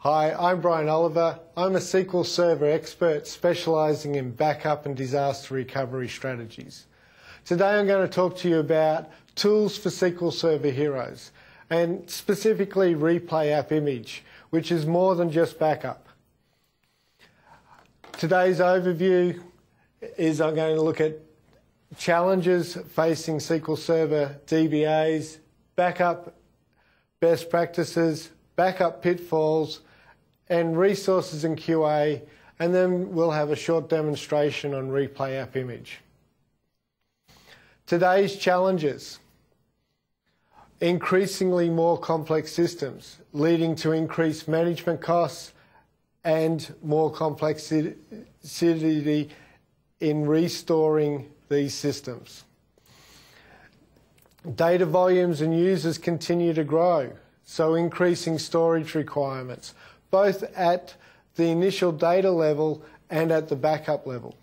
Hi, I'm Bryan Oliver. I'm a SQL Server expert specialising in backup and disaster recovery strategies. Today I'm going to talk to you about tools for SQL Server Heroes, and specifically Replay App Image, which is more than just backup. Today's overview is I'm going to look at challenges facing SQL Server DBAs, backup best practices, backup pitfalls, and resources in QA, and then we'll have a short demonstration on Replay App Image. Today's challenges: increasingly more complex systems, leading to increased management costs and more complexity in restoring these systems. Data volumes and users continue to grow, so increasing storage requirements, both at the initial data level and at the backup level.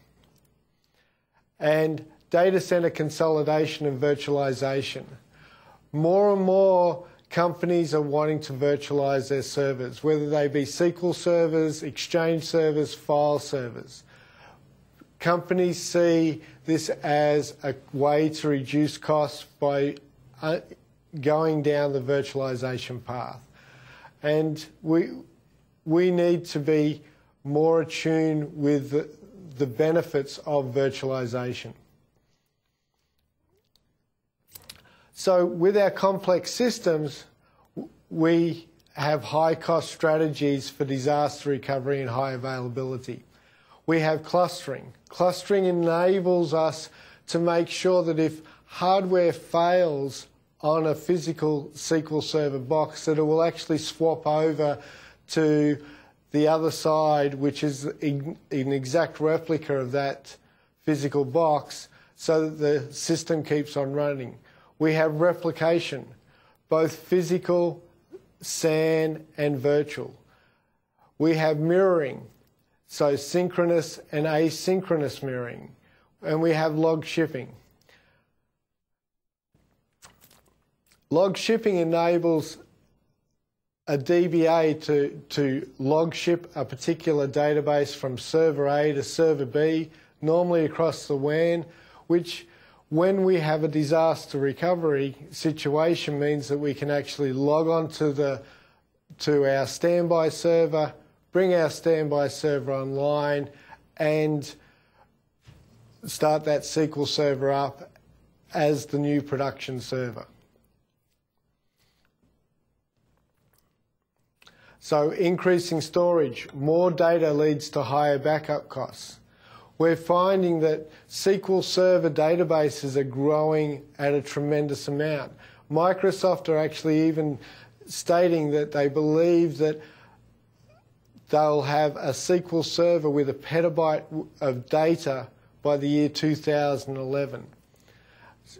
And data center consolidation and virtualization. More and more companies are wanting to virtualize their servers, whether they be SQL servers, Exchange servers, file servers. Companies see this as a way to reduce costs by going down the virtualization path. And we need to be more attuned with the benefits of virtualization. So with our complex systems, we have high-cost strategies for disaster recovery and high availability. We have clustering. Clustering enables us to make sure that if hardware fails on a physical SQL Server box, that it will actually swap over to the other side, which is an exact replica of that physical box, so that the system keeps on running. We have replication, both physical, SAN, and virtual. We have mirroring, so synchronous and asynchronous mirroring. And we have log shipping. Log shipping enables a DBA to log ship a particular database from server A to server B, normally across the WAN, which when we have a disaster recovery situation means that we can actually log on to our standby server, bring our standby server online, and start that SQL Server up as the new production server. So increasing storage, more data leads to higher backup costs. We're finding that SQL Server databases are growing at a tremendous amount. Microsoft are actually even stating that they believe that they'll have a SQL Server with a petabyte of data by the year 2011.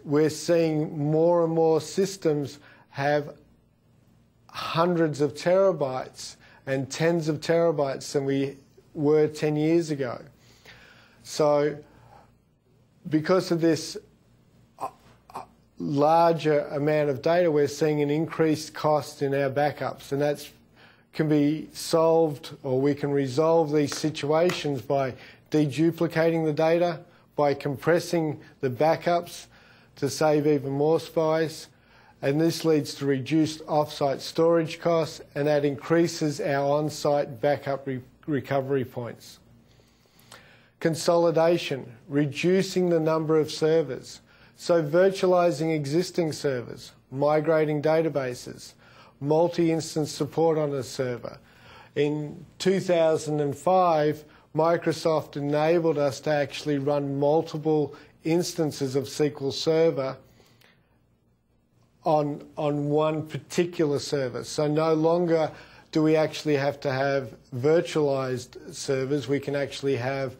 We're seeing more and more systems have hundreds of terabytes and tens of terabytes than we were 10 years ago. So because of this larger amount of data, we're seeing an increased cost in our backups, and that can be solved, or we can resolve these situations by deduplicating the data, by compressing the backups to save even more space, and this leads to reduced off-site storage costs, and that increases our on-site backup recovery points. Consolidation, reducing the number of servers. So virtualizing existing servers, migrating databases, multi-instance support on a server. In 2005, Microsoft enabled us to actually run multiple instances of SQL Server on one particular server. So no longer do we actually have to have virtualized servers. We can actually have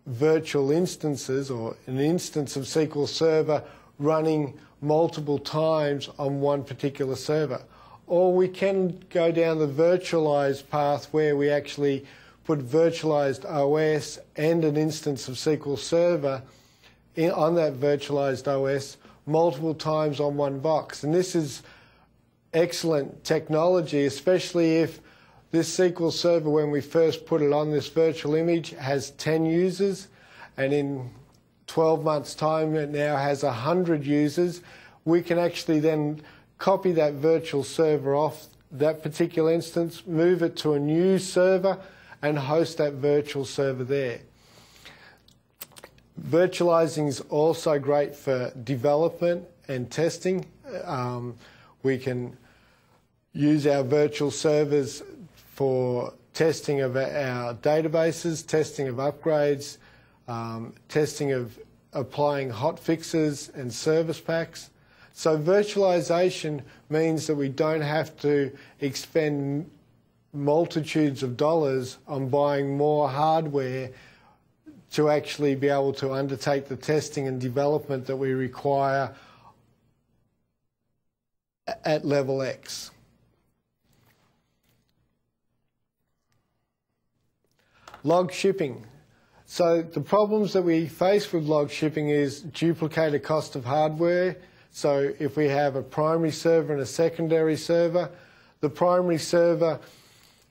virtual instances, or an instance of SQL Server running multiple times on one particular server. Or we can go down the virtualized path where we actually put virtualized OS and an instance of SQL Server on that virtualized OS multiple times on one box. And this is excellent technology, especially if This SQL Server, when we first put it on this virtual image, has 10 users, and in 12 months' time it now has 100 users. We can actually then copy that virtual server off that particular instance, move it to a new server, and host that virtual server there. Virtualizing is also great for development and testing. We can use our virtual servers for testing of our databases, testing of upgrades, testing of applying hot fixes and service packs. So virtualization means that we don't have to expend multitudes of dollars on buying more hardware to actually be able to undertake the testing and development that we require at level X. Log shipping. So the problems that we face with log shipping is duplicated cost of hardware. So if we have a primary server and a secondary server, the primary server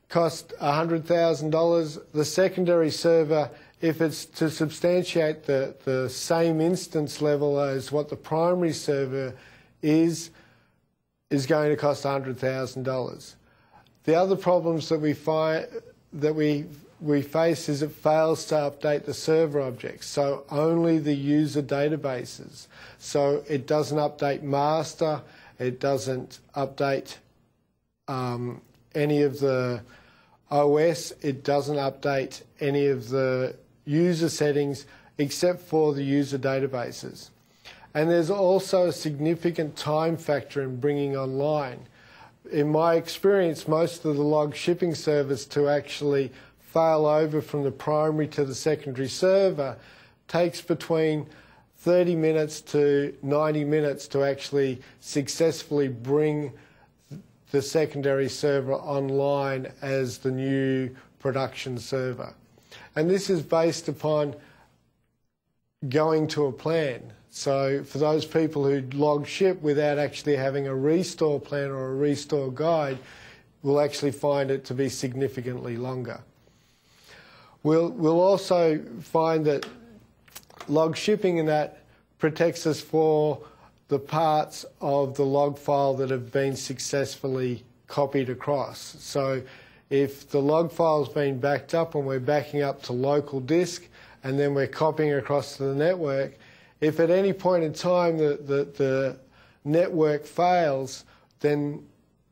costs $100,000. The secondary server, if it's to substantiate the same instance level as what the primary server is going to cost $100,000. The other problems that we find that we face is it fails to update the server objects, so only the user databases. So it doesn't update master, it doesn't update any of the OS, it doesn't update any of the user settings except for the user databases. And there's also a significant time factor in bringing online. In my experience, most of the log shipping servers to actually fail over from the primary to the secondary server takes between 30 minutes to 90 minutes to actually successfully bring the secondary server online as the new production server. And this is based upon going to a plan. So for those people who log ship without actually having a restore plan or a restore guide, we'll actually find it to be significantly longer. We'll also find that log shipping and that protects us for the parts of the log file that have been successfully copied across. So if the log file's been backed up and we're backing up to local disk and then we're copying across to the network, if at any point in time the network fails, then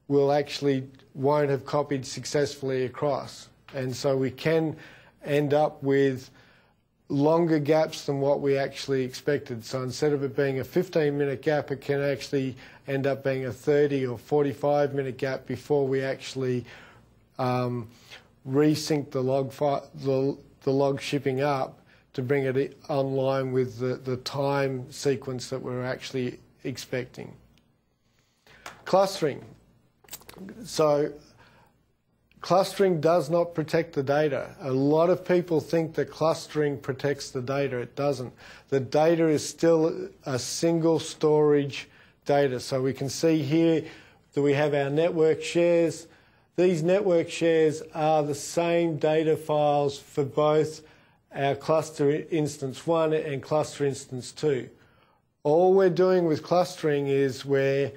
we'll actually won't have copied successfully across. And so we can end up with longer gaps than what we actually expected. So instead of it being a 15-minute gap, it can actually end up being a 30 or 45-minute gap before we actually resync the log shipping up to bring it online with the time sequence that we're actually expecting. Clustering. So clustering does not protect the data. A lot of people think that clustering protects the data. It doesn't. The data is still a single storage data. So we can see here that we have our network shares. These network shares are the same data files for both our cluster instance 1 and cluster instance 2. All we're doing with clustering is we're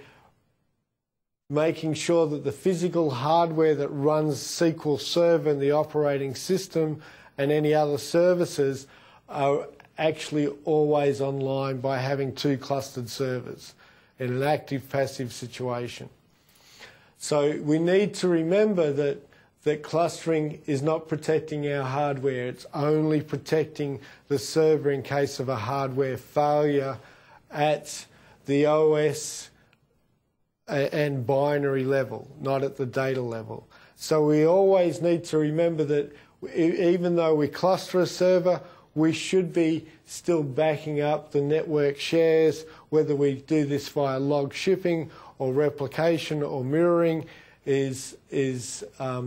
making sure that the physical hardware that runs SQL Server and the operating system and any other services are actually always online by having two clustered servers in an active-passive situation. So we need to remember that clustering is not protecting our hardware. It's only protecting the server in case of a hardware failure at the OS and binary level, not at the data level. So we always need to remember that even though we cluster a server, we should be still backing up the network shares, whether we do this via log shipping or replication or mirroring is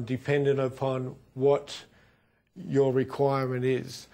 dependent upon what your requirement is.